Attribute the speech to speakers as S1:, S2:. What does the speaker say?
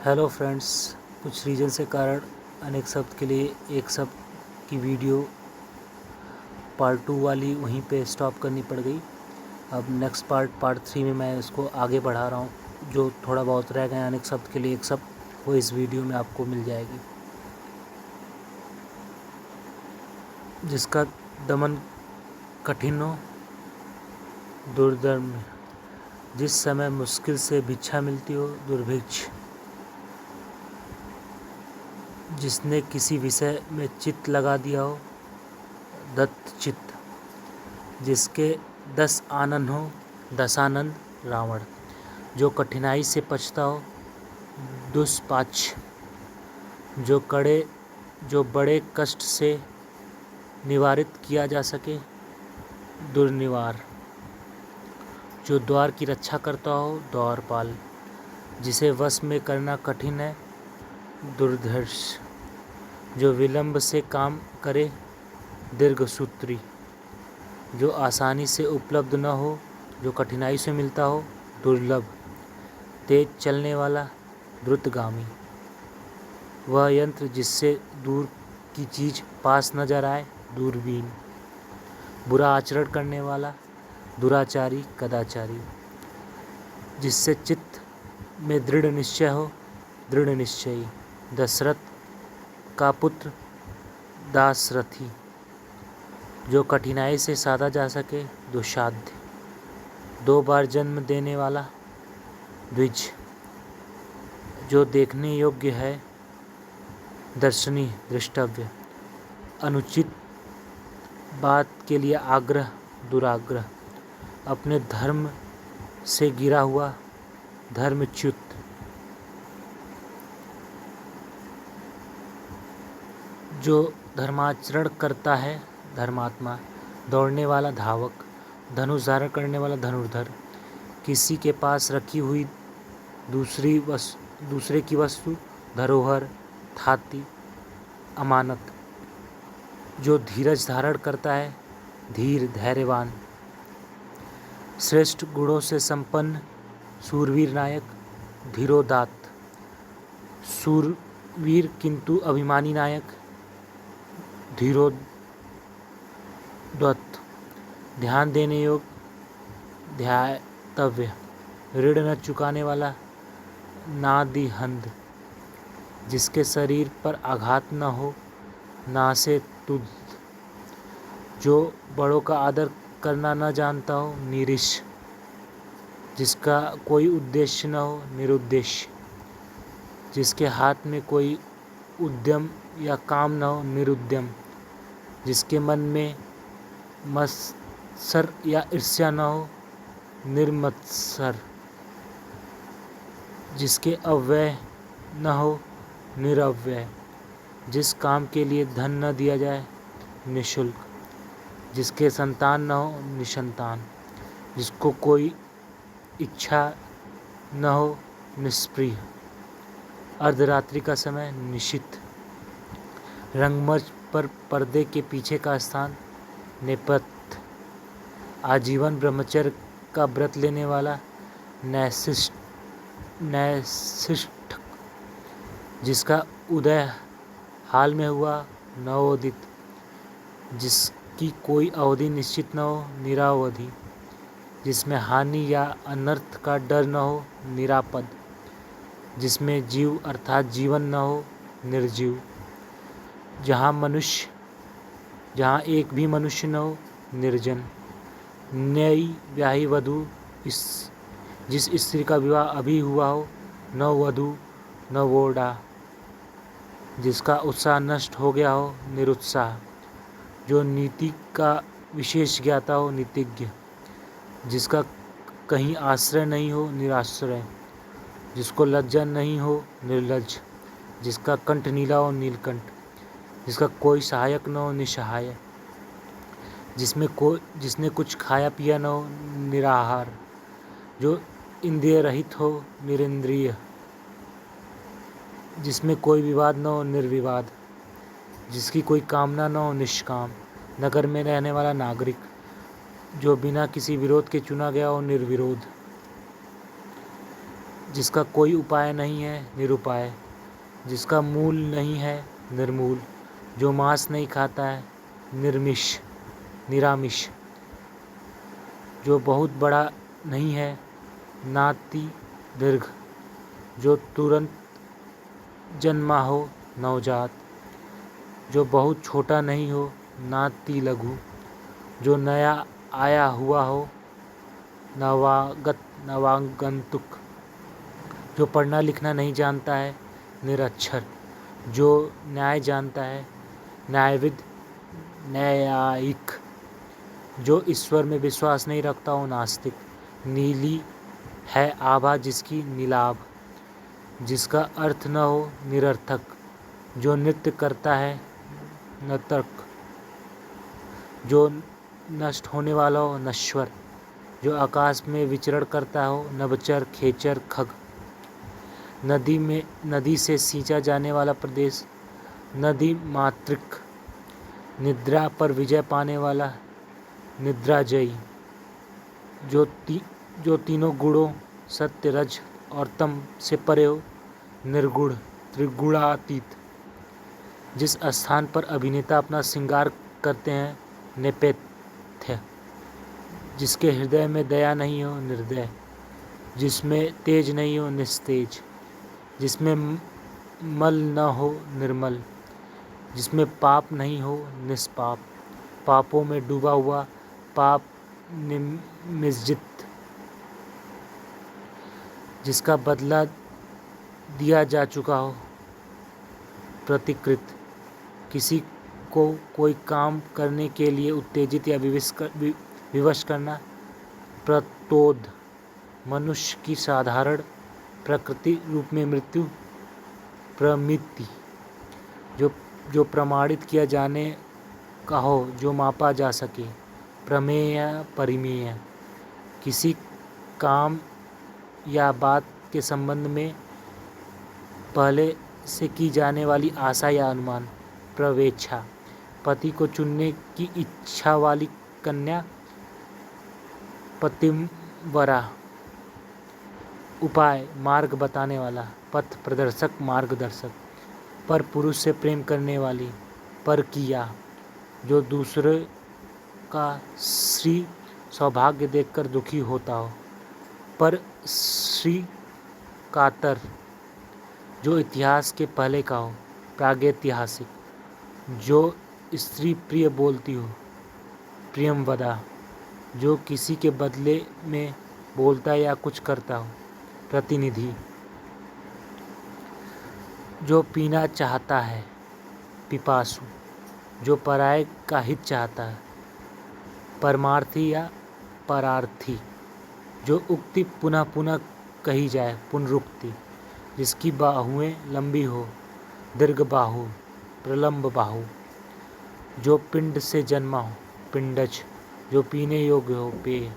S1: Hello friends, कुछ reason से कारण अनेक शब्द के लिए एक शब्द की वीडियो पार्ट 2 वाली वहीं पे स्टॉप करनी पड़ गई। अब नेक्स्ट पार्ट 3 में मैं इसको आगे बढ़ा रहा हूँ। जो थोड़ा बहुत रह गया अनेक शब्द के लिए एक शब्द वो इस वीडियो में आपको मिल जाएगी। जिसका दमन कठिन हो, दुर्दर्म, जिस समय मुश्किल से भिक्षा मिलती हो, दुर्भिक्ष, जिसने किसी विषय में चित्त लगा दिया हो, दत्तचित्त, जिसके 10 आनंद हो, दशानंद, रावण, जो कठिनाई से पछता हो, दुष्पाच्य, जो बड़े कष्ट से निवारित किया जा सके, दुर्निवार, जो द्वार की रक्षा करता हो, द्वारपाल, जिसे वश में करना कठिन है, दुर्धर्ष, जो विलंब से काम करे, दीर्घसूत्री, जो आसानी से उपलब्ध न हो, जो कठिनाई से मिलता हो, दुर्लभ, तेज चलने वाला, द्रुतगामी, वह यंत्र जिससे दूर की चीज़ पास नजर आए, दूरबीन, बुरा आचरण करने वाला, दुराचारी, कदाचारी, जिससे चित्त में दृढ़ निश्चय हो, दृढ़ निश्चयी, दशरथ का पुत्र, दासरथी, जो कठिनाई से साधा जा सके, दुस्साध्य, 2 बार जन्म देने वाला, द्विज, जो देखने योग्य है, दर्शनीय, दृष्टव्य, अनुचित बात के लिए आग्रह, दुराग्रह, अपने धर्म से गिरा हुआ, धर्मच्युत, जो धर्माचरण करता है, धर्मात्मा, दौड़ने वाला, धावक, धनुष धारण करने वाला, धनुर्धर, किसी के पास रखी हुई दूसरे की वस्तु, धरोहर, थाती, अमानत, जो धीरज धारण करता है, धीर, धैर्यवान, श्रेष्ठ गुणों से संपन्न, सूरवीर नायक, धीरोदात्त, सूरवीर किंतु अभिमानी नायक, धीरोदत्त, ध्यान देने योग्य, ध्यातव्य, ऋण न चुकाने वाला, नादिहंद, जिसके शरीर पर आघात न हो, नासे तुद, जो बड़ों का आदर करना न जानता हो, निरीश, जिसका कोई उद्देश्य न हो, निरुद्देश्य, जिसके हाथ में कोई उद्यम या काम न हो, निरुद्यम, जिसके मन में मत्सर या ईर्ष्या न हो, निर्मत्सर, जिसके अव्यय न हो, निरव्यय, जिस काम के लिए धन न दिया जाए, निःशुल्क, जिसके संतान न हो, निसंतान, जिसको कोई इच्छा न हो, निष्प्रिय, अर्धरात्रि का समय, निशित, रंगमंच पर पर्दे के पीछे का स्थान, नेपथ्य, आजीवन ब्रह्मचर्य का व्रत लेने वाला, नैशिष्ठ, जिसका उदय हाल में हुआ, नवोदित, जिसकी कोई अवधि निश्चित न हो, निरावधि, जिसमें हानि या अनर्थ का डर न हो, निरापद, जिसमें जीव अर्थात जीवन न हो, निर्जीव, जहाँ एक भी मनुष्य न हो, निर्जन, नई ब्याही वधू, जिस स्त्री का विवाह अभी हुआ हो, नववधू, नवोढ़ा, जिसका उत्साह नष्ट हो गया हो, निरुत्साह, जो नीति का विशेष ज्ञाता हो, नीतिज्ञ, जिसका कहीं आश्रय नहीं हो, निराश्रय, जिसको लज्जा नहीं हो, निर्लज्ज, जिसका कंठ नीला हो, नीलकंठ, जिसका कोई सहायक न हो, निसहाय, जिसने कुछ खाया पिया न हो, निराहार, जो इंद्रिय रहित हो, निरिंद्रिय, जिसमें कोई विवाद न हो, निर्विवाद, जिसकी कोई कामना न हो, निष्काम, नगर में रहने वाला नागरिक, जो बिना किसी विरोध के चुना गया हो, निर्विरोध, जिसका कोई उपाय नहीं है निरुपाय, जिसका मूल नहीं है निर्मूल, जो मांस नहीं खाता है निरामिष, जो बहुत बड़ा नहीं है नाति दीर्घ, जो तुरंत जन्मा हो नवजात, जो बहुत छोटा नहीं हो नाति लघु, जो नया आया हुआ हो नवागंतुक, जो पढ़ना लिखना नहीं जानता है निरक्षर, जो न्याय जानता है न्यायविद न्यायिक, जो ईश्वर में विश्वास नहीं रखता हो नास्तिक, नीली है आभा जिसकी नीलाभ, जिसका अर्थ न हो निरर्थक, जो नृत्य करता है नर्तक, जो नष्ट होने वाला हो नश्वर, जो आकाश में विचरण करता हो नभचर खेचर खग, नदी से सींचा जाने वाला प्रदेश नदी मातृक, निद्रा पर विजय पाने वाला निद्राजयी, जो तीनों गुणों सत्य रज और तम से परे हो निर्गुण त्रिगुणातीत, जिस स्थान पर अभिनेता अपना श्रृंगार करते हैं नेपथ्य, जिसके हृदय में दया नहीं हो निर्दय, जिसमें तेज नहीं हो निस्तेज, जिसमें मल न हो निर्मल, जिसमें पाप नहीं हो निष्पाप, पापों में डूबा हुआ पाप निमज्जित, जिसका बदला दिया जा चुका हो प्रतिकृत, किसी को कोई काम करने के लिए उत्तेजित या विवश करना प्रतोद, मनुष्य की साधारण प्रकृति रूप में मृत्यु प्रमिति, जो प्रमाणित किया जाने का हो जो मापा जा सके प्रमेय परिमेय, किसी काम या बात के संबंध में पहले से की जाने वाली आशा या अनुमान प्रवेच्छा, पति को चुनने की इच्छा वाली कन्या पतिव्रता, उपाय मार्ग बताने वाला, पथ प्रदर्शक मार्गदर्शक, पर पुरुष से प्रेम करने वाली, पर किया, जो दूसरे का श्री सौभाग्य देखकर दुखी होता हो, पर श्री कातर, जो इतिहास के पहले का हो प्रागैतिहासिक, जो स्त्री प्रिय बोलती हो प्रियमवदा, जो किसी के बदले में बोलता या कुछ करता हो प्रतिनिधि, जो पीना चाहता है पिपासु, जो पराये का हित चाहता है परमार्थी या परार्थी, जो उक्ति पुनः पुनः कही जाए पुनरुक्ति, जिसकी बाहुएं लंबी हो दीर्घ बाहु प्रलंब बाहु, जो पिंड से जन्मा हो पिंडज, जो पीने योग्य हो पेय,